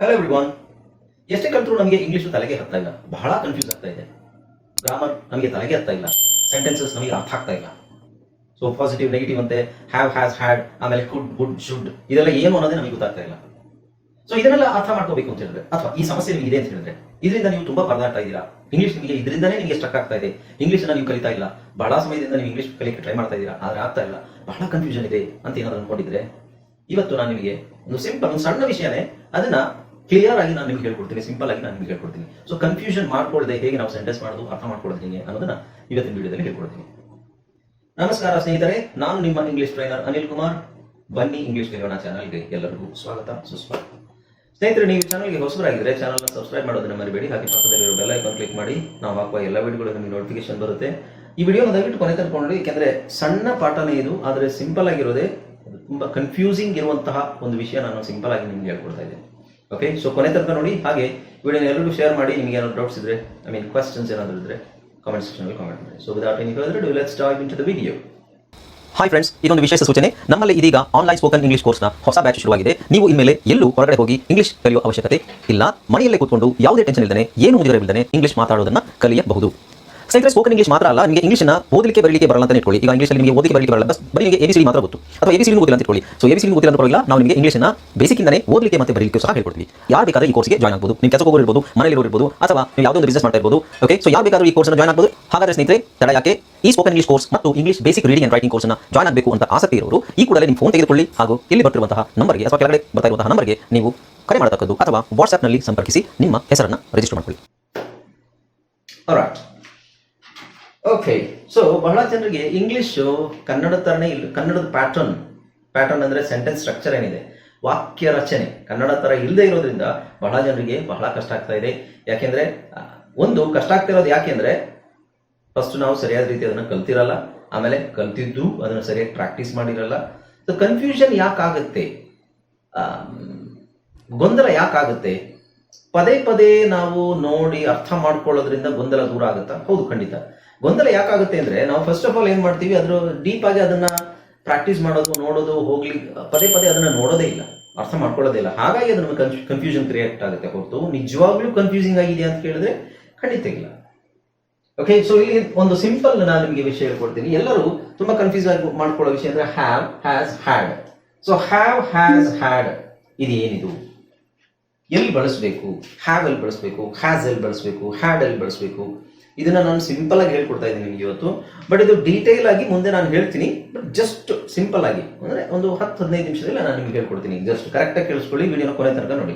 Hello everyone. ಎಷ್ಟೇ ಕಲ್ತರೂ ನಮಗೆ English ತಲೆಗೆ ಹತ್ತಾ ಇಲ್ಲ, ಬಹಳ ಕನ್ಫ್ಯೂಸ್ ಆಗ್ತಾ ಇದೆ. ಗ್ರಾಮರ್ ನಮಗೆ ತಲೆಗೆ ಹತ್ತಾ ಇಲ್ಲ, ಸೆಂಟೆನ್ಸಸ್ ನಮಗೆ ಅರ್ಥ ಆಗ್ತಾ ಇಲ್ಲ. ಸೊ ಪಾಸಿಟಿವ್ ನೆಗೆಟಿವ್ ಅಂತೆ, ಹ್ಯಾವ್, ಹ್ಯಾಸ್, ಹ್ಯಾಡ್, ಆಮೇಲೆ ಕುಡ್, ವುಡ್, ಶುಡ್, ಇದೆಲ್ಲ ಏನು ಅನ್ನೋದೇ ನಮಗೆ ಗೊತ್ತಾಗ್ತಾ ಇಲ್ಲ. ಸೊ ಇದನ್ನೆಲ್ಲ ಅರ್ಥ ಮಾಡ್ಕೋಬೇಕು ಅಂತ ಹೇಳಿದ್ರೆ, ಅಥವಾ ಈ ಸಮಸ್ಯೆ ನಿಮಗೆ ಇದೆ ಅಂತ ಹೇಳಿದ್ರೆ, ಇದರಿಂದ ನೀವು ತುಂಬಾ ಪರದಾಡ್ತಾ ಇದ್ದೀರಾ. ಇಂಗ್ಲೀಷ್ ನಿಮಗೆ ಇದರಿಂದನೇ ನಿಮಗೆ ಸ್ಟಕ್ ಆಗ್ತಾ ಇದೆ. ಇಂಗ್ಲೀಷ್ ನೀವು ಕಲಿತಾ ಇಲ್ಲ, ಬಹಳ ಸಮಯದಿಂದ ನೀವು ಇಂಗ್ಲೀಷ್ ಕಲಿಯಕ್ಕೆ ಟ್ರೈ ಮಾಡ್ತಾ ಇದ್ದೀರಾ, ಆದ್ರೆ ಆಗ್ತಾ ಇಲ್ಲ, ಬಹಳ ಕನ್ಫ್ಯೂಷನ್ ಇದೆ ಅಂತ ಏನಾದ್ರು ಅನ್ಕೊಂಡಿದ್ರೆ, ಇವತ್ತು ನಾನು ನಿಮಗೆ ಒಂದು ಸಿಂಪಲ್, ಒಂದು ಸಣ್ಣ ವಿಷಯನೇ ಅದನ್ನ ಕ್ಲಿಯರ್ ಆಗಿ ನಾನು ನಿಮ್ಗೆ ಹೇಳ್ಕೊಡ್ತೀನಿ, ಸಿಂಪಲ್ ಆಗಿ ನಾನು ನಿಮ್ಗೆ ಹೇಳ್ಕೊಡ್ತೀನಿ. ಸೊ ಕನ್ಫ್ಯೂಷನ್ ಮಾಡ್ಕೊಳ್ಳದೆ ಹೇಗೆ ನಾವು ಸೆಂಟೆನ್ಸ್ ಮಾಡೋದು, ಅರ್ಥ ಮಾಡ್ಕೊಳ್ಳೋದು ಹೇಗೆ ಅನ್ನೋದನ್ನ ಇವತ್ತಿನ ವಿಡಿಯೋದಲ್ಲಿ ಹೇಳ್ಕೊಡ್ತೀನಿ. ನಮಸ್ಕಾರ ಸ್ನೇಹಿತರೆ, ನಾನು ನಿಮ್ಮ ಇಂಗ್ಲಿಷ್ ಟ್ರೈನರ್ ಅನಿಲ್ ಕುಮಾರ್. ಬನ್ನಿ ಇಂಗ್ಲಿಷ್ ಕಲಿಯೋಣ ಚಾನಲ್ಗೆ ಎಲ್ಲರಿಗೂ ಸ್ವಾಗತ, ಸುಸ್ವಾಗತ. ಸ್ನೇಹಿತರೆ, ನೀವು ಚಾನಲ್ಗೆ ಹೊಸಬರಾಗಿದ್ರೆ ಚಾನಲ್ನ ಸಬ್ಸ್ಕ್ರೈಬ್ ಮಾಡೋದನ್ನ ಮರಿಬೇಡಿ. ಹಾಗೆ ಪಕ್ಕದಲ್ಲಿರೋ ಬೆಲ್ ಐಕಾನ್ ಕ್ಲಿಕ್ ಮಾಡಿ, ನಾವು ಹಾಕುವ ಎಲ್ಲ ವಿಡಿಯೋಗಳು ನಿಮಗೆ ನೋಟಿಫಿಕೇಶನ್ ಬರುತ್ತೆ. ಈ ವಿಡಿಯೋನ ದಯವಿಟ್ಟು ಕೊನೆ ತನಕ ನೋಡಿ, ಯಾಕೆಂದ್ರೆ ಸಣ್ಣ ಪಾಠನೇ ಇದು, ಆದರೆ ಸಿಂಪಲ್ ಆಗಿರೋದೇ. ತುಂಬಾ ಕನ್ಫ್ಯೂಸಿಂಗ್ ಇರುವಂತಹ ಒಂದು ವಿಷಯ ನಾನು ಸಿಂಪಲ್ ಆಗಿ ನಿಮ್ಗೆ ಹೇಳ್ಕೊಡ್ತಾ ಇದ್ದೇನೆ. ಓಕೆ, ಸೊ ಕೊನೆ ತನಕ ನೋಡಿ. ಹಾಗೆ ವಿಡಿಯೋನ ಎಲ್ಲರಿಗೂ ಶೇರ್ ಮಾಡಿ. ನಿಮಗೆ ಏನಾದ್ರು ಡೌಟ್ಸ್ ಇದ್ರೆ, ಕ್ವೆಶ್ಚನ್ಸ್ ಏನಾದ್ರು ಇದ್ರೆ ಕಾಮೆಂಟ್ ಸೆಕ್ಷನ್ ಅಲ್ಲಿ ಕಾಮೆಂಟ್ ಮಾಡಿ. So without any further do, let's dive into the video. Hi friends, ಇದೊಂದು ವಿಶೇಷ ಸೂಚನೆ. ನಮ್ಮಲ್ಲಿ ಇದೀಗ ಆನ್ಲೈನ್ ಸ್ಪೋಕನ್ ಇಂಗ್ಲಿಷ್ ಕೋರ್ಸ್ನ ಹೊಸ ಬ್ಯಾಚ್ ಶುರುವಾಗಿದೆ. ನೀವು ಇನ್ಮೇಲೆ ಎಲ್ಲೂ ಹೊರಗಡೆ ಹೋಗಿ ಇಂಗ್ಲಿಷ್ ಕಲಿಯುವ ಅವಶ್ಯಕತೆ ಇಲ್ಲ. ಮನೆಯಲ್ಲೇ ಕೂತ್ಕೊಂಡು ಯಾವುದೇ ಟೆನ್ಷನ್ ಇಲ್ಲದೆ, ಏನು ಮುಗಿದಿರಬಿಲ್ಲದೆ ಇಂಗ್ಲಿಷ್ ಮಾತಾಡೋದನ್ನ ಕಲಿಯಬಹುದು. ಸ್ನೇಹಿತರೆ, ಸ್ಪೋಕನ್ ಇಂಗ್ಲಿಷ್ ಮಾತ್ರ ಅಲ್ಲ, ನಿಮಗೆ ಇಂಗ್ಲಿಷ್ನ ಓದಲಿಕ್ಕೆ ಬರಲಿಕ್ಕೆ ಬರಲ್ಲ ಅಂತ ಇಟ್ಕೊಳ್ಳಿ. ಈಗ ಇಂಗ್ಲಿಷಲ್ಲಿ ನಿಮಗೆ ಓದಲಿಕ್ಕೆ ಬರಲಿಕ್ಕೆ ಬರಲ್ಲ, ಬರೀ ನಿಮಗೆ ABCD ಮಾತ್ರ ಗೊತ್ತು, ಅಥವಾ ABCD ಗೊತ್ತಿಲ್ಲ ಅಂತ ಇಟ್ಕೊಳ್ಳಿ. ಸೊ ABCD ಗೊತ್ತಿಲ್ಲ ಅಂತ ಪರವಾಗಿಲ್ಲ, ನಾವು ನಿಮಗೆ ಇಂಗ್ಲಿಷ್ನ ಬೇಸಿಕ್ ಇಂದನೇ ಓದಲಿಕ್ಕೆ ಮತ್ತೆ ಬರಲಿಕ್ಕೆ ಸಹ ಹೇಳ್ಕೊಡ್ತೀವಿ. ಯಾರು ಬೇಕಾದ್ರೆ ಈ ಕೋರ್ಸ್ಗೆ ಜಾಯ್ನ್ ಆಗಬಹುದು. ನೀವು ಕೆಲಸ ಹೋಗಿರ್ಬೋದು, ಮನೆಯಲ್ಲಿ ಇರಬಹುದು, ಅಥವಾ ನೀವು ಯಾವುದೋ ಒಂದು ಬಿಸ್ನೆಸ್ ಮಾಡ್ತಾ ಇರಬಹುದು. ಓಕೆ, ಸೊ ಯಾರು ಬೇಕಾದ್ರೂ ಈ ಕೋರ್ಸ್ನ ಜಾಯ್ನ್ ಆಗಬಹುದು. ಹಾಗಾದ್ರೆ ಸ್ನೇಹಿತರೆ, ತಡ ಯಾಕೆ? ಈ ಸ್ಪೋಕನ್ ಇಂಗ್ಲಿಷ್ ಕೋರ್ಸ್ ಮತ್ತು English basic reading and writing ಕೋರ್ಸ್ನ ಜಾಯ್ನ್ ಆಗಬೇಕು ಅಂತ ಆಸಕ್ತಿ ಇರೋರು ಈ ಕೂಡಲೇ ನಿಮ್ಮ ಫೋನ್ ತೆಗೆದುಕೊಳ್ಳಿ, ಹಾಗೂ ಇಲ್ಲಿ ಬರ್ತಿರುವಂತಹ ನಂಬರ್ಗೆ, ಅಥವಾ ಕೆಳಗಡೆ ಬರ್ತಾ ಇರುವಂತಹ ನಂಬರ್ಗೆ ನೀವು ಕರೆ ಮಾಡತಕ್ಕದ್ದು, ಅಥವಾ ವಾಟ್ಸ್ಆಪ್ನಲ್ಲಿ ಸಂಪರ್ಕಿಸಿ ನಿಮ್ಮ ಹೆಸರನ್ನು ರಿಜಿಸ್ಟರ್ ಮಾಡಿಕೊಳ್ಳಿ. ಓಕೆ, ಸೊ ಬಹಳ ಜನರಿಗೆ ಇಂಗ್ಲಿಷು ಕನ್ನಡ ತರನೇ ಇಲ್ಲ. ಕನ್ನಡದ ಪ್ಯಾಟರ್ನ್ ಅಂದ್ರೆ ಸೆಂಟೆನ್ಸ್ ಸ್ಟ್ರಕ್ಚರ್ ಏನಿದೆ, ವಾಕ್ಯ ರಚನೆ ಕನ್ನಡ ತರ ಇಲ್ಲದೆ ಇರೋದ್ರಿಂದ ಬಹಳ ಜನರಿಗೆ ಬಹಳ ಕಷ್ಟ ಆಗ್ತಾ ಇದೆ. ಯಾಕೆಂದ್ರೆ ಒಂದು ಕಷ್ಟ ಆಗ್ತಿರೋದು ಯಾಕೆಂದ್ರೆ, ಫಸ್ಟ್ ನಾವು ಸರಿಯಾದ ರೀತಿ ಅದನ್ನ ಕಲ್ತಿರಲ್ಲ, ಆಮೇಲೆ ಕಲ್ತಿದ್ದು ಅದನ್ನ ಸರಿಯಾಗಿ ಪ್ರಾಕ್ಟೀಸ್ ಮಾಡಿರಲ್ಲ. ಸೊ ಕನ್ಫ್ಯೂಷನ್ ಯಾಕಾಗುತ್ತೆ, ಗೊಂದಲ ಯಾಕಾಗುತ್ತೆ? ಪದೇ ಪದೇ ನಾವು ನೋಡಿ ಅರ್ಥ ಮಾಡ್ಕೊಳ್ಳೋದ್ರಿಂದ ಗೊಂದಲ ದೂರ ಆಗುತ್ತಾ? ಹೌದು, ಖಂಡಿತ. ಗೊಂದಲ ಯಾಕಾಗುತ್ತೆ ಅಂದ್ರೆ, ನಾವು ಫಸ್ಟ್ ಆಫ್ ಆಲ್ ಏನ್ ಮಾಡ್ತೀವಿ, ಅದ್ರ ಡೀಪ್ ಆಗಿ ಅದನ್ನ ಪ್ರಾಕ್ಟೀಸ್ ಮಾಡೋದು, ನೋಡೋದು, ಹೋಗ್ಲಿ ಪದೇ ಪದೇ ಅದನ್ನ ನೋಡೋದೇ ಇಲ್ಲ, ಅರ್ಥ ಮಾಡ್ಕೊಳ್ಳೋದೇ ಇಲ್ಲ. ಹಾಗಾಗಿ ಅದನ್ನ ಕನ್ಫ್ಯೂಷನ್ ಕ್ರಿಯೇಟ್ ಆಗುತ್ತೆ ಹೊರತು ನಿಜವಾಗ್ಲೂ ಕನ್ಫ್ಯೂಸಿಂಗ್ ಆಗಿದೆ ಅಂತ ಕೇಳಿದ್ರೆ ಖಂಡಿತ ಇಲ್ಲ. ಓಕೆ, ಸೊ ಇಲ್ಲಿ ಒಂದು ಸಿಂಪಲ್ ನಾನು ನಿಮಗೆ ವಿಷಯ ಹೇಳ್ಕೊಡ್ತೀನಿ. ಎಲ್ಲರೂ ತುಂಬಾ ಕನ್ಫ್ಯೂಸ್ ಆಗಿ ಮಾಡ್ಕೊಳ್ಳೋ ವಿಷಯ ಅಂದ್ರೆ have, has, had. So have, has, had ಇದು ಏನಿದು, ಎಲ್ಲಿ ಬಳಸಬೇಕು? ಹ್ಯಾವ್ ಎಲ್ಲಿ ಬಳಸಬೇಕು, ಹ್ಯಾಸ್ ಎಲ್ಲಿ ಬಳಸಬೇಕು, ಹ್ಯಾಡ್ ಎಲ್ಲಿ ಬಳಸಬೇಕು? ಇದನ್ನ ನಾನು ಸಿಂಪಲ್ ಆಗಿ ಹೇಳ್ಕೊಡ್ತಾ ಇದ್ದೀನಿ ನಿಮ್ಗೆ ಇವತ್ತು. ಬಟ್ ಇದು ಡೀಟೇಲ್ ಆಗಿ ಮುಂದೆ ನಾನು ಹೇಳ್ತೀನಿ. ಬಟ್ ಜಸ್ಟ್ ಸಿಂಪಲ್ ಆಗಿ ಅಂದ್ರೆ ಒಂದು 10-15 ನಿಮಿಷದಲ್ಲಿ ನಾನು ನಿಮ್ಗೆ ಹೇಳ್ಕೊಡ್ತೀನಿ. ಜಸ್ಟ್ ಕರೆಕ್ಟ್ ಆಗಿ ಕೇಳಿಸ್ಕೊಳ್ಳಿ, ವಿಡಿಯೋನ ಕೊನೆ ತನಕ ನೋಡಿ.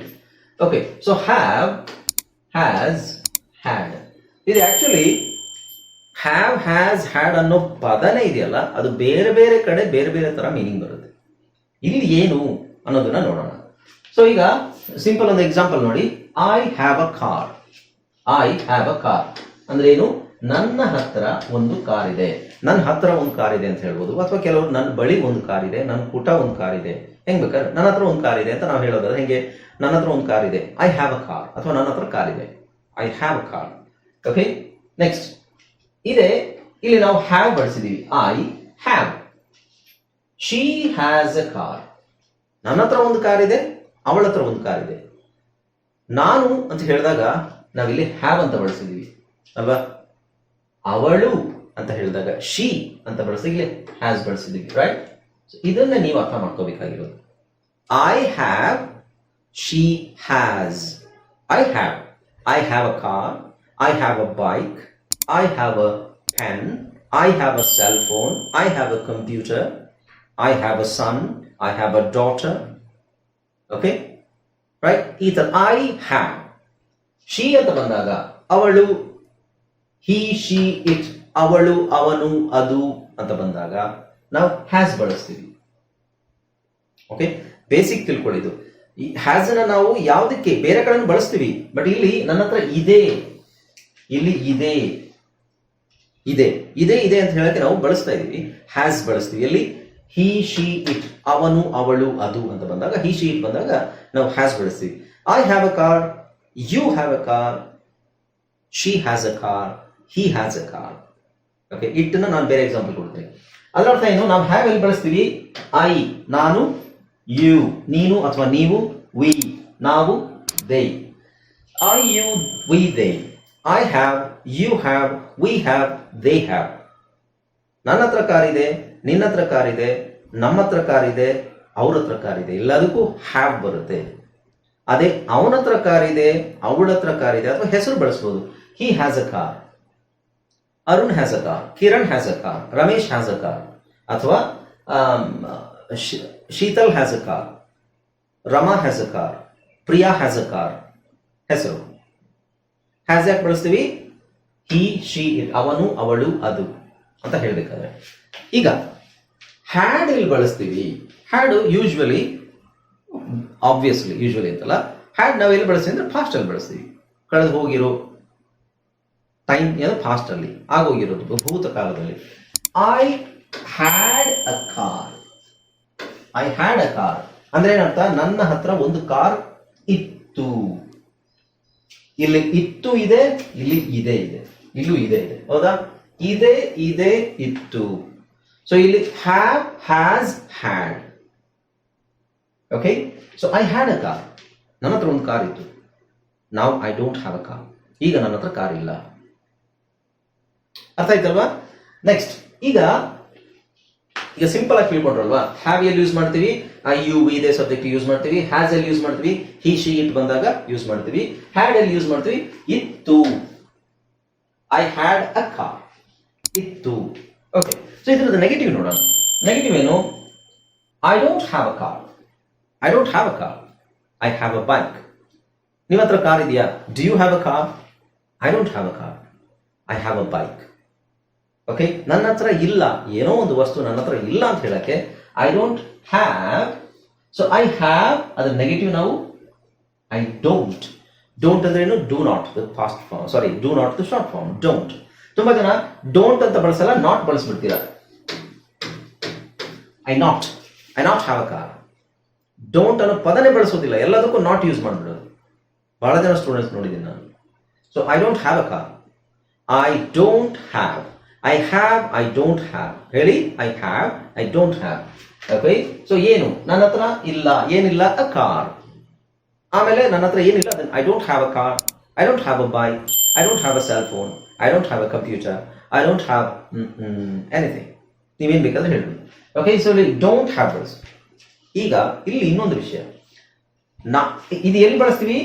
Okay, so have, has, had ಇದು ಆಕ್ಚುಲಿ ಹ್ಯಾವ್, ಹ್ಯಾಸ್, ಹ್ಯಾಡ್ ಅನ್ನೋ ಪದನೇ ಇದೆಯಲ್ಲ, ಅದು ಬೇರೆ ಬೇರೆ ಕಡೆ ಬೇರೆ ಬೇರೆ ತರ ಮೀನಿಂಗ್ ಬರುತ್ತೆ. ಇಲ್ಲಿ ಏನು ಅನ್ನೋದನ್ನ ನೋಡೋಣ. ಸೊ ಈಗ ಸಿಂಪಲ್ ಒಂದು ಎಕ್ಸಾಂಪಲ್ ನೋಡಿ. I have a car. I have a car ಅಂದ್ರೆ ಏನು? ನನ್ನ ಹತ್ರ ಒಂದು ಕಾರ್ ಇದೆ. ನನ್ನ ಹತ್ರ ಒಂದು ಕಾರ್ ಇದೆ ಅಂತ ಹೇಳ್ಬೋದು, ಅಥವಾ ಕೆಲವರು ನನ್ನ ಬಳಿ ಒಂದು ಕಾರ್ ಇದೆ, ನನ್ನ ಪುಟ ಒಂದು ಕಾರ್ ಇದೆ. ಹೆಂಗ್ ಬೇಕಾದ್ರೆ ನನ್ನ ಹತ್ರ ಒಂದು ಕಾರ್ ಇದೆ ಅಂತ ನಾವು ಹೇಳೋದಾದ್ರೆ ಹೆಂಗೆ? ನನ್ನ ಹತ್ರ ಒಂದು ಕಾರ್ ಇದೆ, ಐ ಹ್ಯಾವ್ ಅ ಕಾರ್, ಅಥವಾ ನನ್ನ ಹತ್ರ ಕಾರ್ ಇದೆ, I have a car. Okay, next ಇದೆ. ಇಲ್ಲಿ ನಾವು ಹ್ಯಾವ್ ಬಳಸಿದೀವಿ, I have. She has a car. ನನ್ನ ಹತ್ರ ಒಂದು ಕಾರ್ ಇದೆ, ಅವಳ ಹತ್ರ ಒಂದು ಕಾರ್ ಇದೆ. ನಾನು ಅಂತ ಹೇಳಿದಾಗ ನಾವಿಲ್ಲಿ ಹ್ಯಾವ್ ಅಂತ ಬಳಸಿದೀವಿ ಅಲ್ವಾ? ಅವಳು ಅಂತ ಹೇಳಿದಾಗ ಶಿ ಅಂತ ಬಳಸಿದ್ವಿ, ಹ್ಯಾಸ್ ಬಳಸಿದೀವಿ, ರೈಟ್? ಇದನ್ನ ನೀವು ಅರ್ಥ ಮಾಡ್ಕೋಬೇಕಾಗಿರೋದು. I have, she has. I have a car, I have a bike, I have a pen, I have a cell phone, I have a computer, I have a son, I have a daughter. Okay, right? ಈ ತರ I have. She ಅಂತ ಬಂದಾಗ ಅವಳು, ಹಿ, she, it. ಅವಳು, ಅವನು, ಅದು ಅಂತ ಬಂದಾಗ ನಾವು ಹ್ಯಾಸ್ ಬಳಸ್ತೀವಿ. ಓಕೆ, ಬೇಸಿಕ್ ತಿಳ್ಕೊಳ್ಳಿದ್ದು. ಈ ಹ್ಯಾಸ್ ಅನ್ನ ನಾವು ಯಾವುದಕ್ಕೆ ಬೇರೆ ಕಡೆ ಬಳಸ್ತೀವಿ, ಬಟ್ ಇಲ್ಲಿ ನನ್ನ ಹತ್ರ ಇದೆ, ಇಲ್ಲಿ ಇದೆ, ಇದೆ, ಇದೆ, ಇದೆ ಅಂತ ಹೇಳಕ್ಕೆ ನಾವು ಬಳಸ್ತಾ ಇದೀವಿ, ಹ್ಯಾಸ್ ಬಳಸ್ತೀವಿ. ಇಲ್ಲಿ ಹಿ, ಶಿ, ಇಟ್. ಅವನು, ಅವಳು, ಅದು ಅಂತ ಬಂದಾಗ, ಹಿ, ಶಿ, ಇಟ್ ಬಂದಾಗ ನಾವು ಹ್ಯಾಸ್ ಬಳಸ್ತೀವಿ. I have a car, you have a car, she has a car, he has a car. Okay, ಇಟ್ಟನ್ನ ನಾನು ಬೇರೆ ಎಕ್ಸಾಂಪಲ್ ಕೊಡ್ತೀನಿ. ಅದರ ಅರ್ಥ ಏನು? ನಾವು ಹ್ಯಾವ್ ಎಲ್ಲಿ ಬಳಸ್ತೀವಿ? ಐ ನಾನು, ಯು ನೀನು ಅಥವಾ ನೀವು, ವಿ ನಾವು, they. I, you, we, they. I have, you have, we have, they have. ನನ್ನ ಹತ್ರ ಕಾರ್ ಇದೆ, ನಿನ್ನ ಹತ್ರ ಕಾರ್ ಇದೆ, ನಮ್ಮ ಹತ್ರ ಕಾರ್ ಇದೆ, ಅವ್ರ ಹತ್ರ ಕಾರ್ ಇದೆ, ಎಲ್ಲದಕ್ಕೂ ಹ್ಯಾವ್ ಬರುತ್ತೆ. ಅದೇ ಅವನ ಹತ್ರ ಕಾರ್ ಇದೆ, ಅವಳ ಹತ್ರ ಕಾರ್ ಇದೆ, ಅಥವಾ ಹೆಸರು ಬಳಸ್ಬೋದು. He has a car, Arun has a car, Kiran has a car, Ramesh has a car, ಅಥವಾ Sheetal has a car, Rama has a car, Priya has a car. ಹೆಸರು ಹ್ಯಾಸ್ ಯಾಕೆ ಬಳಸ್ತೀವಿ? ಹಿ, ಶಿ, ಅವನು, ಅವಳು, ಅದು ಅಂತ ಹೇಳ್ಬೇಕಾದ್ರೆ. ಈಗ ಹ್ಯಾಡ್ ಇಲ್ಲಿ ಬಳಸ್ತೀವಿ. ಹ್ಯಾಡ್ ಯೂಶ್ವಲಿ, ಆಬ್ವಿಯಸ್ಲಿ ಯೂಶ್ವಲಿ ಅಂತಲ್ಲ, ಹ್ಯಾಡ್ ನಾವು ಎಲ್ಲಿ ಬಳಸ್ತೀವಿ ಅಂದ್ರೆ ಫಾಸ್ಟ್ ಅಲ್ಲಿ ಬಳಸ್ತೀವಿ. ಕಳೆದು ಹೋಗಿರೋ ಟೈಮ್ ಏನೋ ಫಾಸ್ಟ್ ಅಲ್ಲಿ ಆಗೋಗಿರೋದು, ಭೂತಕಾಲದಲ್ಲಿ. I had a car. I had a car ಅಂದ್ರೆ ಏನಂತ? ನನ್ನ ಹತ್ರ ಒಂದು ಕಾರ್ ಇತ್ತು. ಇಲ್ಲಿ ಇತ್ತು ಇದೆ, ಇಲ್ಲಿ ಇದೆ ಇದೆ, ಇಲ್ಲೂ ಇದೆ ಇದೆ, ಹೌದಾ? ಇದೆ ಇದೆ ಇತ್ತು. ಸೊ ಇಲ್ಲಿ have, has, had. Okay, so I had a car. ನನ್ನ ಹತ್ರ ಒಂದು ಕಾರ್ ಇತ್ತು. ನಾವು I don't have a car. ಈಗ ನನ್ನ ಹತ್ರ ಕಾರ್ ಇಲ್ಲ. ಅರ್ಥ ಆಯ್ತಲ್ವಾ? ನೆಕ್ಸ್ಟ್, ಈಗ ಸಿಂಪಲ್ ಆಗಿ ತಿಳ್ಕೊಂಡ್ರಲ್ವಾ? ಹ್ಯಾವ್ ಎಲ್ಲಿ ಯೂಸ್ ಮಾಡ್ತೀವಿ? I, you, we, they subject use ಮಾಡ್ತೀವಿ. ಹ್ಯಾಸ್ ಎಲ್ಲಿ ಯೂಸ್ ಮಾಡ್ತೀವಿ? ಹಿ, ಶಿ, ಇಟ್ ಬಂದಾಗ ಯೂಸ್ ಮಾಡ್ತೀವಿ. ಹ್ಯಾಡ್ ಎಲ್ಲಿ ಯೂಸ್ ಮಾಡ್ತೀವಿ? ಇತ್ತು. I had a car. ಇತ್ತು. ಓಕೆ, ಸೊ ಇದ್ರದ್ದು ನೆಗೆಟಿವ್ ನೋಡೋಣ. ನೆಗೆಟಿವ್ ಏನು? I don't have a car. I don't have a car. I have a bike. ನಿಮ್ಮ ಹತ್ರ ಕಾರ್ ಇದೆಯಾ? Do you have a car? I don't have a car. I have a bike. Okay, ನನ್ನ ಹತ್ರ ಇಲ್ಲ, ಏನೋ ಒಂದು ವಸ್ತು ನನ್ನ ಹತ್ರ ಇಲ್ಲ ಅಂತ ಹೇಳಕ್ಕೆ I don't have. So I have ಅದರ ನೆಗೆಟಿವ್ ನಾವು ಐ ಡೋಂಟ್. ಡೋಂಟ್ ಅಂದ್ರೆ ಏನು? Do not the fast form, sorry, do not the short form, don't. ತುಂಬಾ ಜನ ಡೋಂಟ್ ಅಂತ ಬಳಸಲ್ಲ, ನಾಟ್ ಬಳಸ್ಬಿಡ್ತೀರಾ. I not have a car. Don't ಅನ್ನೋ ಪದನೇ ಬಳಸೋದಿಲ್ಲ, ಎಲ್ಲದಕ್ಕೂ ನಾಟ್ ಯೂಸ್ ಮಾಡ್ಬಿಡೋದು. ಬಹಳ ಜನ ಸ್ಟೂಡೆಂಟ್ಸ್ ನೋಡಿದ್ದೀನಿ ನಾನು. So I don't have a car. I don't have. I have, I don't have. ಹೇಳಿ, I have, I don't have. Okay, so ಏನು? ನನ್ನ ಹತ್ರ ಇಲ್ಲ, ಏನಿಲ್ಲ? A car. ಆಮೇಲೆ ನನ್ನ ಹತ್ರ ಏನಿಲ್ಲ, I don't have a car, I don't have a bike, I don't have a cell phone, I don't have a computer, I don't have anything. ನೀವೇನ್ ಬೇಕಾದ್ರೆ ಹೇಳಿ. ಓಕೆ, ಸೊ ಇಲ್ಲಿ ಡೋಂಟ್ ಹ್ಯಾವ್ ಬಳಸಿ. ಈಗ ಇಲ್ಲಿ ಇನ್ನೊಂದು ವಿಷಯ, ಇದು ಎಲ್ಲಿ ಬಳಸ್ತೀವಿ?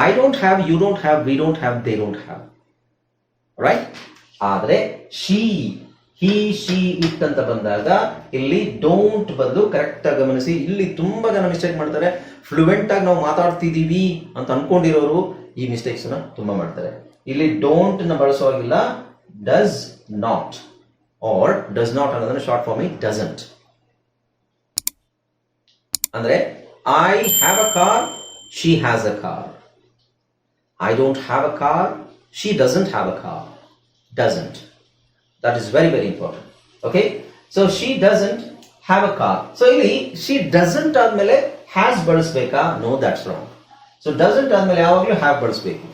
I don't have, you don't have, we don't have, they don't have, right? ಆದ್ರೆ ಶಿ, ಹಿ, ಶಿ, ಇಟ್ ಅಂತ ಬಂದಾಗ ಇಲ್ಲಿ ಡೋಂಟ್ ಬದಲು ಕರೆಕ್ಟ್ ಆಗಿ ಗಮನಿಸಿ. ಇಲ್ಲಿ ತುಂಬಾ ಜನ ಮಿಸ್ಟೇಕ್ ಮಾಡ್ತಾರೆ. ಫ್ಲೂಯೆಂಟ್ ಆಗಿ ನಾವು ಮಾತಾಡ್ತಿದೀವಿ ಅಂತ ಅನ್ಕೊಂಡಿರೋರು ಈ ಮಿಸ್ಟೇಕ್ಸ್ ನ ತುಂಬಾ ಮಾಡ್ತಾರೆ. ಇಲ್ಲಿ ಡೋಂಟ್ ನ ಬಳಸುವಾಗಿಲ್ಲ, does not, or does not ಅನ್ನೋದನ್ನ ಶಾರ್ಟ್ ಫಾರ್ಮ್ ಡಸಂಟ್. ಅಂದ್ರೆ I have a car, she has a car. I don't have a car, she doesn't have a car. Doesn't. That is very, very important. Okay, so she doesn't have a car. So ಇಲ್ಲಿ she doesn't ಆದ್ಮೇಲೆ has ಬಳಸಬೇಕಾ? No, that's wrong. So doesn't ಆದ್ಮೇಲೆ ಯಾವಾಗಲೂ have ಬಳಸಬೇಕು.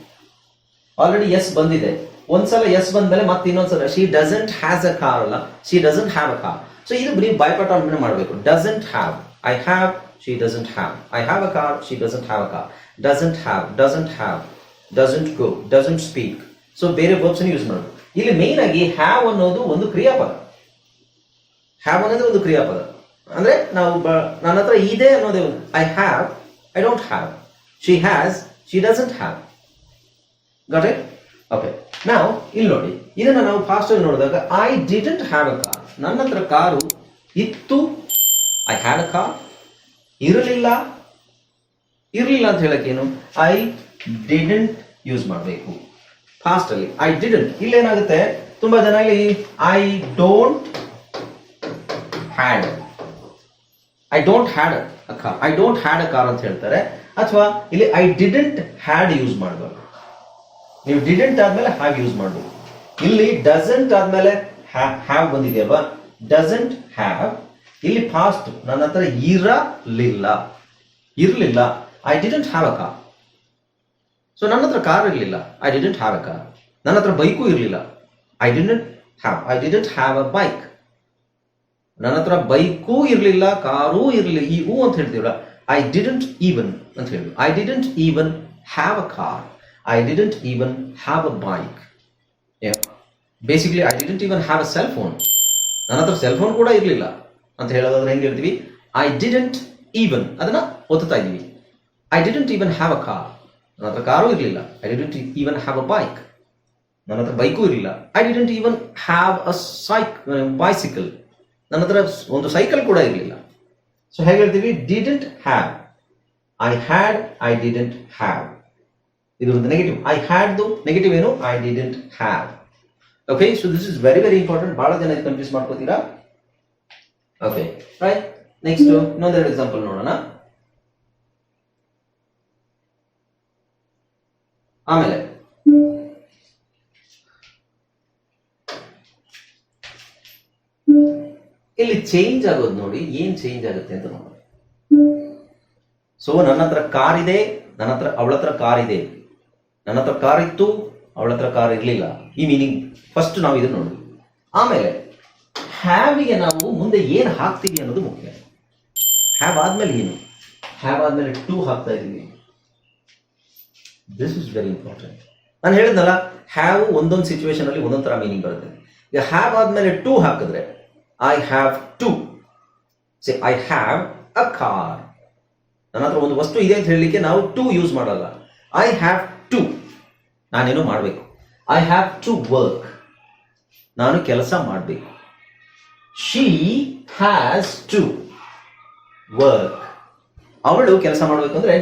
Already S ಬಂದಿದೆ. ಒಂದ್ಸಲ S ಬಂದ್ಮೇಲೆ ಮತ್ತೆ ಇನ್ನೊಂದ್ಸಲ she doesn't has a car ಅಲ್ಲ, she doesn't have a car. So ಇದು ಬರೀ ಬಾಯ್ಪಾಠ ಮಾಡಬೇಕು. doesn't have, I have, she doesn't have. I have a car, she doesn't have a car. doesn't have, doesn't go, doesn't speak. So ಬೇರೆ verbs use ಮಾಡೋದು. ಇಲ್ಲಿ main ಆಗಿ have ಅನ್ನೋದು ಒಂದು ಕ್ರಿಯಾಪದ. ಹ್ಯಾವ್ ಅನ್ನೋದು ಒಂದು ಕ್ರಿಯಾಪದ. ಅಂದ್ರೆ ನಾವು ನನ್ನ ಹತ್ರ ಇದೆ ಅನ್ನೋದೇ ಒಂದು. I have, I don't have. She has, she doesn't have. Got it? Okay, ನಾವು ಇಲ್ಲಿ ನೋಡಿ, ಇದನ್ನ ನಾವು ಫಾಸ್ಟ್ ಆಗಿ ನೋಡಿದಾಗ I didn't have a car. ನನ್ನ ಹತ್ರ ಕಾರು ಇತ್ತು. I had a car. ಇರಲಿಲ್ಲ ಅಂತ ಹೇಳಕ್ಕೆ ಏನು? ಐ ಡಿಡಂಟ್ ಯೂಸ್ ಮಾಡಬೇಕು ಫಾಸ್ಟ್ ಅಲ್ಲಿ. ಐ ಡಿಡಂಟ್ ಇಲ್ಲೇನಾಗುತ್ತೆ, ತುಂಬಾ ಜನ ಇಲ್ಲಿ I don't had a car, I don't had a car ಅಂತ ಹೇಳ್ತಾರೆ. ಅಥವಾ ಇಲ್ಲಿ ಐ ಡಿಡಂಟ್ ಹ್ಯಾಡ್ ಯೂಸ್ ಮಾಡಬಾರ್ದು. ನೀವು ಡಿಡಂಟ್ ಆದ್ಮೇಲೆ ಹ್ಯಾವ್ ಯೂಸ್ ಮಾಡಬೇಕು. ಇಲ್ಲಿ ಡಸಂಟ್ ಆದ್ಮೇಲೆ ಹ್ಯಾವ್ ಬಂದಿದೆಯಲ್ವಾ, ಡಸಂಟ್ ಹ್ಯಾವ್. ಇಲ್ಲಿ ಫಾಸ್ಟ್, ನನ್ನ ಹತ್ರ ಇರಲಿಲ್ಲ. I didn't have a car. So ನನ್ನ ಹತ್ರ ಕಾರ್ ಇರಲಿಲ್ಲ, I didn't have a car. ನನ್ನ ಹತ್ರ ಬೈಕು ಇರಲಿಲ್ಲ, I didn't have a bike. ನನ್ನ ಹತ್ರ ಬೈಕೂ ಇರಲಿಲ್ಲ, ಕಾರೂ ಇರಲಿಲ್ಲ. ಈ ಅಂತ ಹೇಳ್ತೀವಲ್ಲ, ಐ ಡಿಡಂಟ್ ಈವನ್ ಅಂತ ಹೇಳಿದ್ವಿ. I didn't even have a car. I didn't even have a bike. Yeah. Basically, I didn't even have a cell phone. ನನ್ನ ಹತ್ರ ಸೆಲ್ ಫೋನ್ ಕೂಡ ಇರಲಿಲ್ಲ ಅಂತ ಹೇಳೋದಾದ್ರೆ ಹೆಂಗೆ ಹೇಳ್ತೀವಿ? ಐ ಡಿಡೆಂಟ್ ಈವನ್, ಅದನ್ನ ಓದ್ತಾ ಇದೀವಿ. I didn't even have a car, ನನ್ನ ಹತ್ರ ಕಾರು ಇರಲಿಲ್ಲ. I didn't even have a bike, ನನ್ನ ಹತ್ರ ಬೈಕು ಇರಲಿಲ್ಲ. I didn't even have a bicycle, ನನ್ನ ಹತ್ರ ಒಂದು ಸೈಕಲ್ ಕೂಡ ಇರಲಿಲ್ಲ. ಸೊ ಹೇಗೆ ಹೇಳ್ತೀವಿ? Didn't have, I had, I didn't have. ಇದು ನೆಗೆಟಿವ್. ಐ ಹ್ಯಾಡ್ದು ನೆಗೆಟಿವ್ ಏನು? I didn't have. Okay, so this is very very important. ಬಹಳ ಜನ ಇದು ಕನ್ಫ್ಯೂಸ್ ಮಾಡ್ಕೋತೀರಾ. Okay, right. ನೆಕ್ಸ್ಟ್ ಇನ್ನೊಂದೆರಡು ಎಕ್ಸಾಂಪಲ್ ನೋಡೋಣ. ಆಮೇಲೆ ಇಲ್ಲಿ ಚೇಂಜ್ ಆಗೋದು ನೋಡಿ, ಏನ್ ಚೇಂಜ್ ಆಗುತ್ತೆ ಅಂತ ನೋಡಿ. ಸೊ ನನ್ನ ಹತ್ರ ಕಾರ್ ಇದೆ, ಅವಳ ಹತ್ರ ಕಾರ್ ಇದೆ. ನನ್ನ ಹತ್ರ ಕಾರ್ ಇತ್ತು, ಅವಳ ಹತ್ರ ಕಾರ್ ಇರಲಿಲ್ಲ. ಈ ಮೀನಿಂಗ್ ಫಸ್ಟ್ ನಾವು ಇದನ್ನ ನೋಡಿ. ಆಮೇಲೆ ಹ್ಯಾವಿಗೆ ನಾವು ಮುಂದೆ ಏನು ಹಾಕ್ತೀವಿ ಅನ್ನೋದು ಮುಖ್ಯ. ಹ್ಯಾವ್ ಆದ್ಮೇಲೆ ಏನು? ಹ್ಯಾವ್ ಆದ್ಮೇಲೆ ಟು ಹಾಕ್ತಾ ಇದೀವಿ. This is very important. ನಾನು ಹೇಳಿದ್ನಲ್ಲ, ಹ್ಯಾವ್ ಒಂದೊಂದು ಸಿಚುವೇಶನ್ ಅಲ್ಲಿ ಒಂದೊಂದು ತರ ಮೀನಿಂಗ್ ಬರುತ್ತೆ. ಈಗ ಹ್ಯಾವ್ ಆದ್ಮೇಲೆ ಟು ಹಾಕಿದ್ರೆ I have to. Say I have a car. ನನ್ನ ಹತ್ರ ಒಂದು ವಸ್ತು ಇದೆ ಅಂತ ಹೇಳಲಿಕ್ಕೆ ನಾವು ಟು ಯೂಸ್ ಮಾಡಲ್ಲ. ಐ ಹ್ಯಾವ್ ಟು, ನಾನೇನು ಮಾಡಬೇಕು. ಐ ಹ್ಯಾವ್ ಟು ವರ್ಕ್, ನಾನು ಕೆಲಸ ಮಾಡಬೇಕು. ಶಿ ಹ್ಯಾಸ್ ಟು ವರ್ಕ್, ಅವಳು ಕೆಲಸ ಮಾಡಬೇಕು ಅಂದ್ರೆ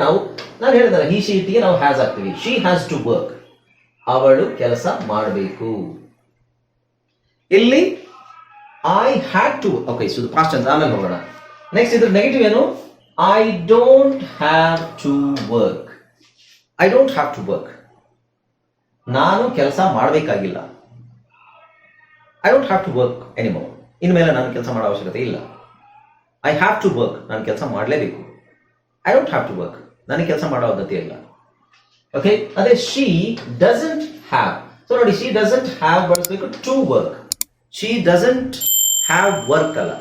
ನಾನು ಹೇಳಿದ್ರೆ ಹಿ ಶಿ ಇಟ್ಟಿಗೆ ನಾವು ಹ್ಯಾಸ್ ಆಗ್ತೀವಿ. ಶಿ ಹ್ಯಾಸ್ ಟು ವರ್ಕ್, ಅವಳು ಕೆಲಸ ಮಾಡಬೇಕು. ಇಲ್ಲಿ I had to. Okay, so past ಅಂತ ಆಮೇಲೆ ಹೋಗೋಣ. ನೆಕ್ಸ್ಟ್ ಇದ್ರ ನೆಗೆಟಿವ್ ಏನು? I don't have to work. I don't have to work, ನಾನು ಕೆಲಸ ಮಾಡಬೇಕಾಗಿಲ್ಲ. I don't have to work anymore, ಇನ್ಮೇಲೆ ನಾನು ಕೆಲಸ ಮಾಡೋ ಅವಶ್ಯಕತೆ ಇಲ್ಲ. ಐ ಹ್ಯಾವ್ ಟು ವರ್ಕ್, ನಾನು ಕೆಲಸ ಮಾಡಲೇಬೇಕು. I don't have to work, ನನಗೆ ಕೆಲಸ ಮಾಡೋ ಅಗತ್ಯ ಇಲ್ಲ. ಓಕೆ, ಅದೇ ಶಿ ಡಸಂಟ್ ಹ್ಯಾವ್. ಸೊ ನೋಡಿ, ಶಿ ಡಸಂಟ್ ಹ್ಯಾವ್ ಬಳಸಬೇಕು to work. She doesn't have work ಅಲ್ಲ,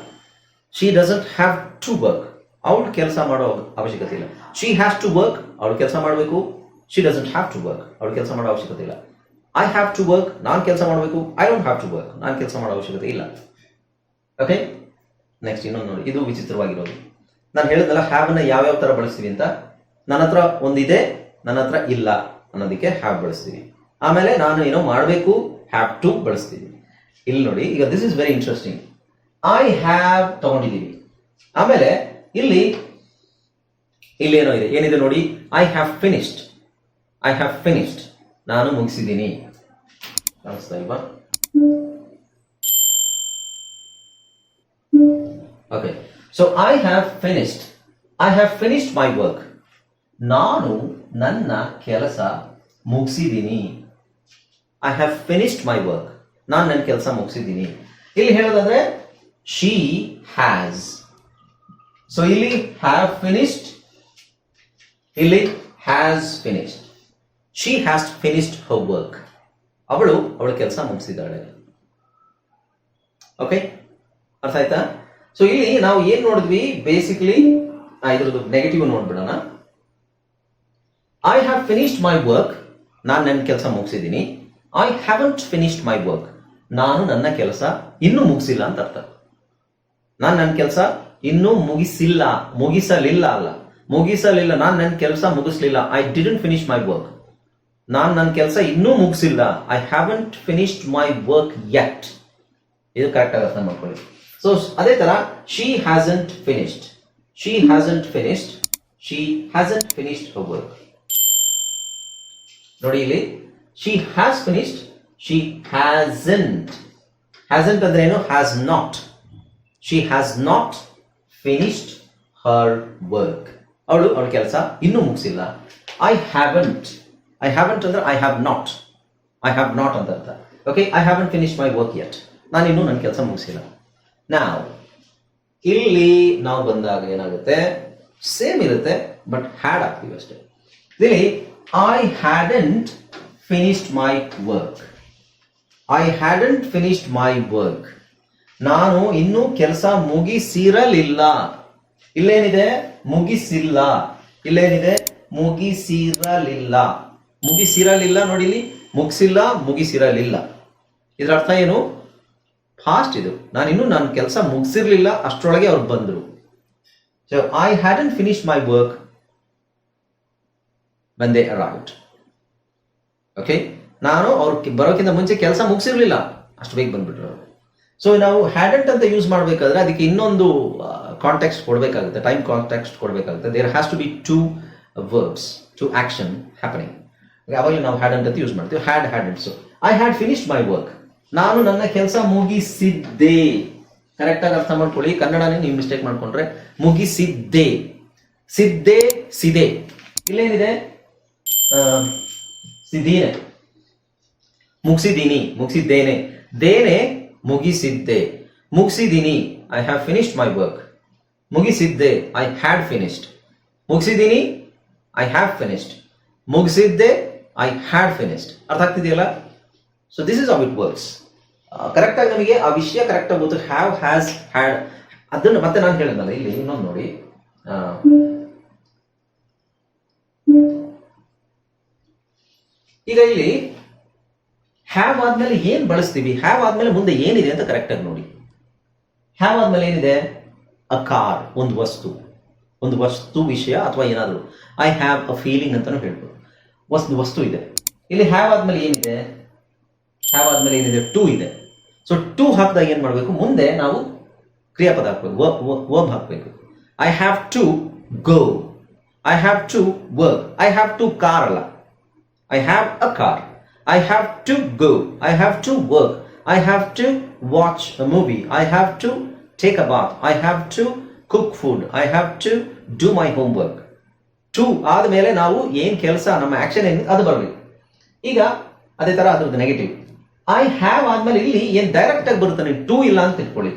she doesn't have to work. ಅವಳು ಕೆಲಸ ಮಾಡೋ ಅವಶ್ಯಕತೆ ಇಲ್ಲ. ಶಿ ಹ್ಯಾಸ್ ಟು ವರ್ಕ್, ಅವಳು ಕೆಲಸ ಮಾಡಬೇಕು. She doesn't have to work, ಅವಳು ಕೆಲಸ ಮಾಡೋ ಅವಶ್ಯಕತೆ ಇಲ್ಲ. ಐ ಹ್ಯಾವ್ ಟು ವರ್ಕ್, ನಾನು ಕೆಲಸ ಮಾಡಬೇಕು. I don't have to work, ನಾನು ಕೆಲಸ ಮಾಡೋ ಅವಶ್ಯಕತೆ ಇಲ್ಲ. ಓಕೆ, ನೆಕ್ಸ್ಟ್ ಇನ್ನೊಂದು ನೋಡಿ, ಇದು ವಿಚಿತ್ರವಾಗಿರೋದು. ನಾನು ಹೇಳಿದ್ನಲ್ಲ ಹ್ಯಾವ್ ನ ಯಾವ್ಯಾವ ತರ ಬಳಸ್ತೀವಿ ಅಂತ. ನನ್ನ ಹತ್ರ ಒಂದಿದೆ, ನನ್ನ ಹತ್ರ ಇಲ್ಲ ಅನ್ನೋದಕ್ಕೆ ಹ್ಯಾವ್ ಬಳಸ್ತೀವಿ. ಆಮೇಲೆ ನಾನು ಏನೋ ಮಾಡಬೇಕು, ಹ್ಯಾವ್ ಟು ಬಳಸ್ತೀವಿ. ಇಲ್ಲಿ ನೋಡಿ, ಈಗ this is very interesting. I have ತಗೊಂಡಿದ್ದೀವಿ. ಆಮೇಲೆ ಇಲ್ಲೇನೋ ಇದೆ, ಏನಿದೆ ನೋಡಿ, I have finished. I have finished, ನಾನು ಮುಗಿಸಿದ್ದೀನಿ. ಕಾಣಿಸ್ತಾ ಇಲ್ವಾ? Okay, so I have finished. I have finished my work. ನಾನು ನನ್ನ ಕೆಲಸ ಮುಗಿಸಿದ್ದೀನಿ. I have finished my work, ನಾನು ನನ್ನ ಕೆಲಸ ಮುಗಿಸಿದ್ದೀನಿ. ಇಲ್ಲಿ ಹೇಳೋದಾದ್ರೆ ಶಿ ಹ್ಯಾಸ್. ಸೊ ಇಲ್ಲಿ ಹ್ಯಾವ್ ಫಿನಿಶ್ಡ್, ಇಲ್ಲಿ has finished. She has finished her work, ಅವಳು ಕೆಲಸ ಮುಗಿಸಿದ್ದಾಳೆ. ಓಕೆ, ಅರ್ಥ ಆಯ್ತಾ? ಸೊ ಇಲ್ಲಿ ನಾವು ಏನ್ ನೋಡಿದ್ವಿ, ಬೇಸಿಕಲಿ ಇದ್ರದ್ದು ನೆಗೆಟಿವ್ ನೋಡ್ಬಿಡೋಣ. I have finished my work, ನಾನು ನನ್ನ ಕೆಲಸ ಮುಗಿಸಿದ್ದೀನಿ. I haven't finished my work, ನಾನು ನನ್ನ ಕೆಲಸ ಇನ್ನೂ ಮುಗಿಸಿಲ್ಲ ಅಂತ ಅರ್ಥ. ನಾನು ನನ್ನ ಕೆಲಸ ಇನ್ನೂ ಮುಗಿಸಲಿಲ್ಲ ಅಲ್ಲ, ಮುಗಿಸಲಿಲ್ಲ. ನಾನು ನನ್ನ ಕೆಲಸ ಮುಗಿಸ್ಲಿಲ್ಲ. I didn't finish my work, ನಾನು ನನ್ನ ಕೆಲಸ ಇನ್ನೂ ಮುಗಿಸಿಲ್ಲ. I haven't finished my work yet. ಇದು ಕರೆಕ್ಟ್ ಆಗಿ ಅರ್ಥ ಮಾಡ್ಕೊಳ್ಳಿ. ಸೊ ಅದೇ ತರ she hasn't finished, she hasn't finished, she hasn't finished her work. ನೋಡಿ ಇಲ್ಲಿ she has finished, she hasn't. Hasn't ಅಂದ್ರೆ ಏನು? Has not. She has not finished her work, ಅವಳ ಕೆಲಸ ಇನ್ನೂ ಮುಗಿಸಿಲ್ಲ. ಐ ಹ್ಯಾವಂಟ್ ಅಂದ್ರೆ ಐ ಹ್ಯಾವ್ ನಾಟ್ ಅಂತ ಅರ್ಥ. Okay, I haven't finished my work yet, ನಾನು ಇನ್ನೂ ನನ್ನ ಕೆಲಸ ಮುಗಿಸಿಲ್ಲ. ನಾವು ಇಲ್ಲಿ ನಾವು ಬಂದಾಗ ಏನಾಗುತ್ತೆ, ಸೇಮ್ ಇರುತ್ತೆ, ಬಟ್ ಹ್ಯಾಡ್ ಆಗ್ತೀವಿ ಅಷ್ಟೇ. ಇಲ್ಲಿ I hadn't finished my work. I hadn't finished my work, ನಾನು ಇನ್ನೂ ಕೆಲಸ ಮುಗಿಸಿರಲಿಲ್ಲ. ಇಲ್ಲೇನಿದೆ? ಮುಗಿಸಿಲ್ಲ. ಇಲ್ಲೇನಿದೆ? ಮುಗಿಸಿರಲಿಲ್ಲ. ಮುಗಿಸಿರಲಿಲ್ಲ ನೋಡಿ, ಇಲ್ಲಿ ಮುಗಿಸಿಲ್ಲ, ಮುಗಿಸಿರಲಿಲ್ಲ. ಇದರ ಅರ್ಥ ಏನು? ಫಾಸ್ಟ್ ಇದು. ನನ್ನ ಕೆಲಸ ಮುಗಿಸಿರ್ಲಿಲ್ಲ, ಅಷ್ಟರೊಳಗೆ ಅವ್ರು ಬಂದರು. So I hadn't finish my work when they arrived. Okay, ನಾನು ಅವ್ರು ಬರೋಕ್ಕಿಂತ ಮುಂಚೆ ಕೆಲಸ ಮುಗಿಸಿರ್ಲಿಲ್ಲ, ಅಷ್ಟು ಬೇಗ ಬಂದ್ಬಿಟ್ರು ಅವರು. ಸೊ ನಾವು ಹ್ಯಾಡಂಟ್ ಅಂತ ಯೂಸ್ ಮಾಡಬೇಕಾದ್ರೆ ಅದಕ್ಕೆ ಇನ್ನೊಂದು ಕಾಂಟೆಕ್ಸ್ಟ್ ಕೊಡಬೇಕಾಗುತ್ತೆ, ಟೈಮ್ ಕಾಂಟೆಕ್ಸ್ಟ್ ಕೊಡಬೇಕಾಗುತ್ತೆ. There has to be two verbs, two action happening. ಯಾವಾಗಲೂ ನಾವು ಹ್ಯಾಡಂಟ್ ಅಂತ ಯೂಸ್ ಮಾಡ್ತೀವಿ. Hadn't. So I had finished my work. ನಾನು ನನ್ನ ಕೆಲಸ ಮುಗಿಸಿದ್ದೆ. ಕರೆಕ್ಟಾಗಿ ಅರ್ಥ ಮಾಡ್ಕೊಳ್ಳಿ. ಕನ್ನಡನೇ ನೀವು ಮಿಸ್ಟೇಕ್ ಮಾಡ್ಕೊಂಡ್ರೆ ಮುಗಿಸಿದ್ದೆ. ಸಿದ್ದೆ, ಸಿದೆ. ಇಲ್ಲೇನಿದೆ? ಸಿದ್ದೀನೆ. ಮುಗಿಸಿದ್ದೀನಿ, ಮುಗಿಸಿದ್ದೇನೆ. ದೇನೆ ಮುಗಿಸಿದ್ದೆ. ಮುಗಿಸಿದ್ದೀನಿ, I have finished my work. ಮುಗಿಸಿದ್ದೆ, ಐ ಹ್ಯಾಡ್ ಫಿನಿಶ್ಡ್. ಮುಗಿಸಿದ್ದೀನಿ, ಐ ಹ್ಯಾವ್ ಫಿನಿಶ್ಡ್. ಮುಗಿಸಿದ್ದೆ, ಐ ಹ್ಯಾಡ್ ಫಿನಿಶ್ಡ್. ಅರ್ಥ ಆಗ್ತಿದೆಯಲ್ಲ? So this is how it works. ಕರೆಕ್ಟಾಗಿ ನಮಗೆ ಆ ವಿಷಯ ಕರೆಕ್ಟಾಗಿ ಗೊತ್ತು. Have, has, had. ಅದನ್ನು ಮತ್ತೆ ನಾನು ಹೇಳಿದ್ನಲ್ಲ, ಇಲ್ಲಿ ಇನ್ನೊಂದು ನೋಡಿ. ಈಗ ಇಲ್ಲಿ ಹ್ಯಾವ್ ಆದ್ಮೇಲೆ ಏನ್ ಬಳಸ್ತೀವಿ? ಹ್ಯಾವ್ ಆದ್ಮೇಲೆ ಮುಂದೆ ಏನಿದೆ ಅಂತ ಕರೆಕ್ಟಾಗಿ ನೋಡಿ. ಹ್ಯಾವ್ ಆದ್ಮೇಲೆ ಏನಿದೆ? ಅ ಕಾರ್, ಒಂದು ವಸ್ತು ವಿಷಯ ಅಥವಾ ಏನಾದರೂ. ಐ ಹ್ಯಾವ್ ಅ ಫೀಲಿಂಗ್ ಅಂತಾನು ಹೇಳ್ಬೋದು. ವಸ್ತು ಇದೆ. ಇಲ್ಲಿ ಹ್ಯಾವ್ ಆದ್ಮೇಲೆ ಏನಿದೆ? ಹ್ಯಾವ್ ಆದ್ಮೇಲೆ ಏನಿದೆ? ಟು ಇದೆ. ಸೊ ಟು ಹಾಕಿದಾಗ ಏನ್ ಮಾಡಬೇಕು? ಮುಂದೆ ನಾವು ಕ್ರಿಯಾಪದ ಹಾಕ್ಬೇಕು, ವರ್ಬ್ ಹಾಕ್ಬೇಕು. I have to go, I have to work. I have to car ಅಲ್ಲ, I have a car. I have to go. I have to work. I have to watch a movie. I have to take a bath. I have to cook food. I have to do my homework. To ಆದಮೇಲೆ ನಾವು ಏನ್ ಕೆಲಸ, ನಮ್ಮ action ಏನು ಅದು ಬರಬೇಕು. ಈಗ ಅದೇ ತರ ಅದ್ರದ್ದು ನೆಗೆಟಿವ್. ಐ ಹ್ಯಾವ್ ಆದ್ಮೇಲೆ ಇಲ್ಲಿ ಏನ್ ಡೈರೆಕ್ಟ್ ಆಗಿ ಬರುತ್ತೆ? ಟು ಇಲ್ಲ ಅಂತ ಇಟ್ಕೊಳ್ಳಿ.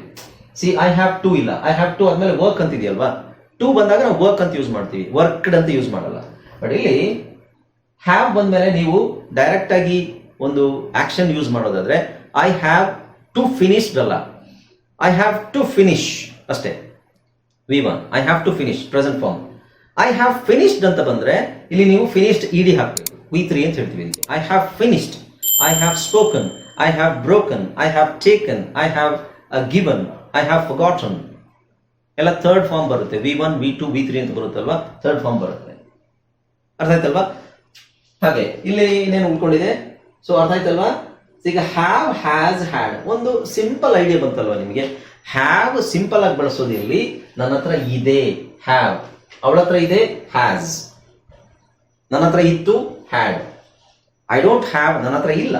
ಸಿ, ಐ ಹ್ಯಾವ್ ಟು ಇಲ್ಲ. ಐ ಹ್ಯಾವ್ ಟು ಆದ್ಮೇಲೆ ವರ್ಕ್ ಅಂತ ಇದೆಯಲ್ವಾ? ಟು ಬಂದಾಗ ನಾವು ವರ್ಕ್ ಅಂತ ಯೂಸ್ ಮಾಡ್ತೀವಿ, ವರ್ಕ್ಡ್ ಅಂತ ಯೂಸ್ ಮಾಡಲ್ಲ. ಬಟ್ ಇಲ್ಲಿ ಹ್ಯಾವ್ ಬಂದ್ಮೇಲೆ ನೀವು ಡೈರೆಕ್ಟ್ ಆಗಿ ಒಂದು ಆಕ್ಷನ್ ಯೂಸ್ ಮಾಡೋದಾದ್ರೆ ಐ ಹ್ಯಾವ್ ಟು ಫಿನಿಶ್ಡ್ ಅಲ್ಲ, ಐ ಹ್ಯಾವ್ ಟು ಫಿನಿಶ್ ಅಷ್ಟೇ. V1 I have to finish, present form. I have finished ಅಂತ ಬಂದ್ರೆ ಇಲ್ಲಿ ನೀವು ಫಿನಿಶ್ಡ್ ಇಡಿ ಹಾಕ್ಬೇಕು, V3 ಅಂತ ಹೇಳ್ತೀವಿ. I have finished, I have spoken, I have broken, I have taken, I have given, I have forgotten. ಎಲ್ಲ third form ಬರುತ್ತೆ. V1, V2, V3 ಅಂತ ಬರುತ್ತಲ್ವಾ, ಥರ್ಡ್ ಫಾರ್ಮ್ ಬರುತ್ತೆ. ಅರ್ಥ ಆಯ್ತಲ್ವಾ? ಹಾಗೆ ಇಲ್ಲಿ ಇನ್ನೇನು ಉಳ್ಕೊಂಡಿದೆ? ಸೊ ಅರ್ಥ ಆಯ್ತಲ್ವಾ? ಈಗ ಹ್ಯಾವ್, ಹ್ಯಾಸ್, ಹ್ಯಾಡ್ ಒಂದು ಸಿಂಪಲ್ ಐಡಿಯಾ ಬಂತಲ್ವಾ ನಿಮಗೆ? ಹ್ಯಾವ್ ಸಿಂಪಲ್ ಆಗಿ ಬಳಸೋದು ಇಲ್ಲಿ. ನನ್ನ ಹತ್ರ ಇದೆ ಹ್ಯಾವ್, ಅವಳ ಹತ್ರ ಇದೆ ಹ್ಯಾಸ್, ನನ್ನ ಹತ್ರ ಇತ್ತು ಹ್ಯಾಡ್. ಐ ಡೋಂಟ್ ಹ್ಯಾವ್, ನನ್ನ ಹತ್ರ ಇಲ್ಲ.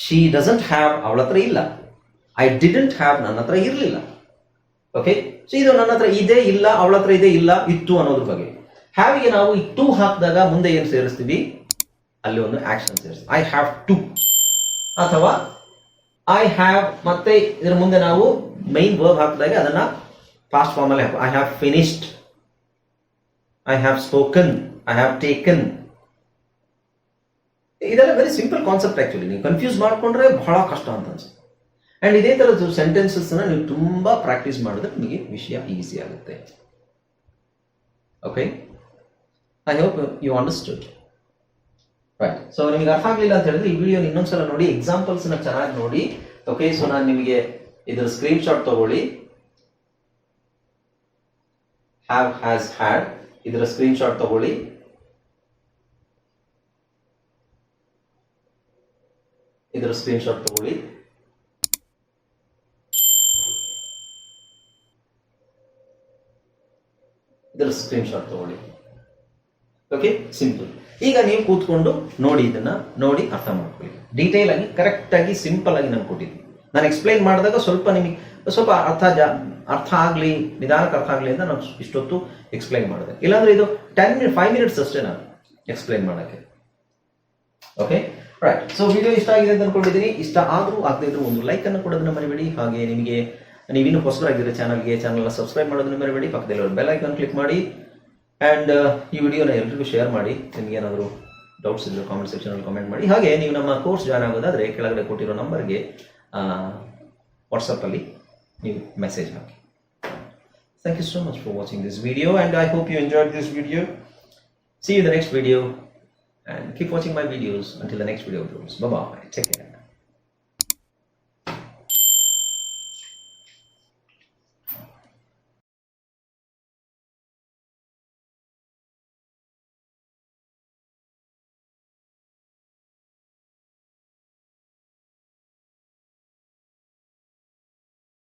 ಶಿ ಡಸಂಟ್ ಹ್ಯಾವ್, ಅವಳ ಹತ್ರ ಇಲ್ಲ. ಐ ಡಿಡಂಟ್ ಹ್ಯಾವ್, ನನ್ನ ಹತ್ರ ಇರಲಿಲ್ಲ. ಓಕೆ, ಸೊ ಇದು ನನ್ನ ಹತ್ರ ಇದೆ ಇಲ್ಲ, ಅವಳ ಹತ್ರ ಇದೆ ಇಲ್ಲ, ಇತ್ತು ಅನ್ನೋದ್ರ ಬಗ್ಗೆ. ಹ್ಯಾವಿಗೆ ನಾವು ಈ ಟು ಹಾಕಿದಾಗ ಮುಂದೆ ಏನು ಸೇರಿಸ್ತೀವಿ? ಅಲ್ಲಿ ಒಂದು ಆಕ್ಷನ್ ಸೇರಿಸ್ತೀವಿ. ಐ ಹ್ಯಾವ್ ಟು ಅಥವಾ ಐ ಹ್ಯಾವ್, ಮತ್ತೆ ಇದರ ಮುಂದೆ ನಾವು ಮೈನ್ ವರ್ಬ್ ಹಾಕಿದಾಗ ಅದನ್ನ ಪಾಸ್ಟ್ ಫಾರ್ಮ್ ಅಲ್ಲಿ I have finished, I have spoken, I have taken. ಇದೆಲ್ಲ ವೆರಿ ಸಿಂಪಲ್ ಕಾನ್ಸೆಪ್ಟ್. ಆಕ್ಚುಲಿ ನೀವು ಕನ್ಫ್ಯೂಸ್ ಮಾಡ್ಕೊಂಡ್ರೆ ಬಹಳ ಕಷ್ಟ ಅಂತ ಅನ್ಸುತ್ತೆ. ಅಂಡ್ ಇದೇ ತರದ್ದು ಸೆಂಟೆನ್ಸಸ್ ನೀವು ತುಂಬಾ ಪ್ರಾಕ್ಟೀಸ್ ಮಾಡಿದ್ರೆ ನಿಮಗೆ ವಿಷಯ ಈಸಿ ಆಗುತ್ತೆ. Okay, I hope you understood. Right. So ನಿಮಗೆ ಅರ್ಥ ಆಗಲಿಲ್ಲ ಅಂತ ಹೇಳಿದ್ರೆ ಈ ವಿಡಿಯೋ ಇನ್ನೊಂದ್ಸಲ ನೋಡಿ, ಎಕ್ಸಾಂಪಲ್ಸ್ ನ ಚೆನ್ನಾಗಿ ನೋಡಿ. ಓಕೆ, ಸೊ ನಾನು ನಿಮಗೆ ಇದರ ಸ್ಕ್ರೀನ್ ಶಾಟ್ ತಗೊಳ್ಳಿ. ಹ್ಯಾವ್, ಹ್ಯಾಸ್, ಹ್ಯಾಡ್ ಇದರ ಸ್ಕ್ರೀನ್ ಶಾಟ್ ತಗೊಳ್ಳಿ. ಇದರ ಸ್ಕ್ರೀನ್ ಶಾಟ್ ತಗೊಳ್ಳಿ. ಇದರ ಸ್ಕ್ರೀನ್ ಶಾಟ್ ತಗೊಳ್ಳಿ. Okay, simple. ಈಗ ನೀವು ಕೂತ್ಕೊಂಡು ನೋಡಿ, ಇದನ್ನ ನೋಡಿ ಅರ್ಥ ಮಾಡ್ಕೊಳ್ಳಿ. ಡೀಟೇಲ್ ಆಗಿ, ಕರೆಕ್ಟ್ ಆಗಿ, ಸಿಂಪಲ್ ಆಗಿ ನಾನು ಕೊಟ್ಟಿದ್ದೀನಿ. ನಾನು ಎಕ್ಸ್ಪ್ಲೈನ್ ಮಾಡಿದಾಗ ಸ್ವಲ್ಪ ನಿಮಗೆ ಸ್ವಲ್ಪ ಅರ್ಥ ಆಗಲಿ, ನಿಧಾನಕ್ಕೆ ಅರ್ಥ ಆಗಲಿ ಅಂತ ನಾನು ಇಷ್ಟೊತ್ತು ಎಕ್ಸ್ಪ್ಲೈನ್ ಮಾಡಿದೆ. ಇಲ್ಲಾಂದ್ರೆ ಇದು 5 ಮಿನಿಟ್ಸ್ ಅಷ್ಟೇ ನಾನು ಎಕ್ಸ್ಪ್ಲೈನ್ ಮಾಡೋಕ್ಕೆ. Okay, right. ಸೊ ವಿಡಿಯೋ ಇಷ್ಟ ಆಗಿದೆ ಅಂತ ಅನ್ಕೊಂಡಿದ್ದೀನಿ. ಇಷ್ಟ ಆದರೂ ಆಗದೇ ಇದ್ರು ಒಂದು ಲೈಕ್ ಅನ್ನು ಕೊಡೋದನ್ನ ಮರಿಬೇಡಿ. ಹಾಗೆ ನಿಮಗೆ ನೀವಿನ್ನೂ ಹೊಸಬರಾಗಿದ್ದರೆ ಚಾನಲ್ನ ಸಬ್ಸ್ಕ್ರೈಬ್ ಮಾಡೋದನ್ನ ಮರಿಬೇಡಿ. ಪಕ್ಕದಲ್ಲಿ ಬೆಲ್ ಐಕಾನ್ ಕ್ಲಿಕ್ ಮಾಡಿ. ಆ್ಯಂಡ್ ಈ ವಿಡಿಯೋನ ಎಲ್ರಿಗೂ ಶೇರ್ ಮಾಡಿ. ನಿಮ್ಗೆ ಏನಾದರೂ ಡೌಟ್ಸ್ ಇದ್ದರೆ ಕಾಮೆಂಟ್ ಸೆಕ್ಷನಲ್ಲಿ ಕಾಮೆಂಟ್ ಮಾಡಿ. ಹಾಗೆ ನೀವು ನಮ್ಮ ಕೋರ್ಸ್ ಜಾಯ್ನ್ ಆಗೋದಾದರೆ ಕೆಳಗಡೆ ಕೊಟ್ಟಿರೋ ನಂಬರ್ಗೆ ವಾಟ್ಸಪ್ಪಲ್ಲಿ ನೀವು message hockey. Thank you so much for watching this video, and I hope you enjoyed this video. See you in the next video, and keep watching my videos until the next video goes. Bye bye. Take care.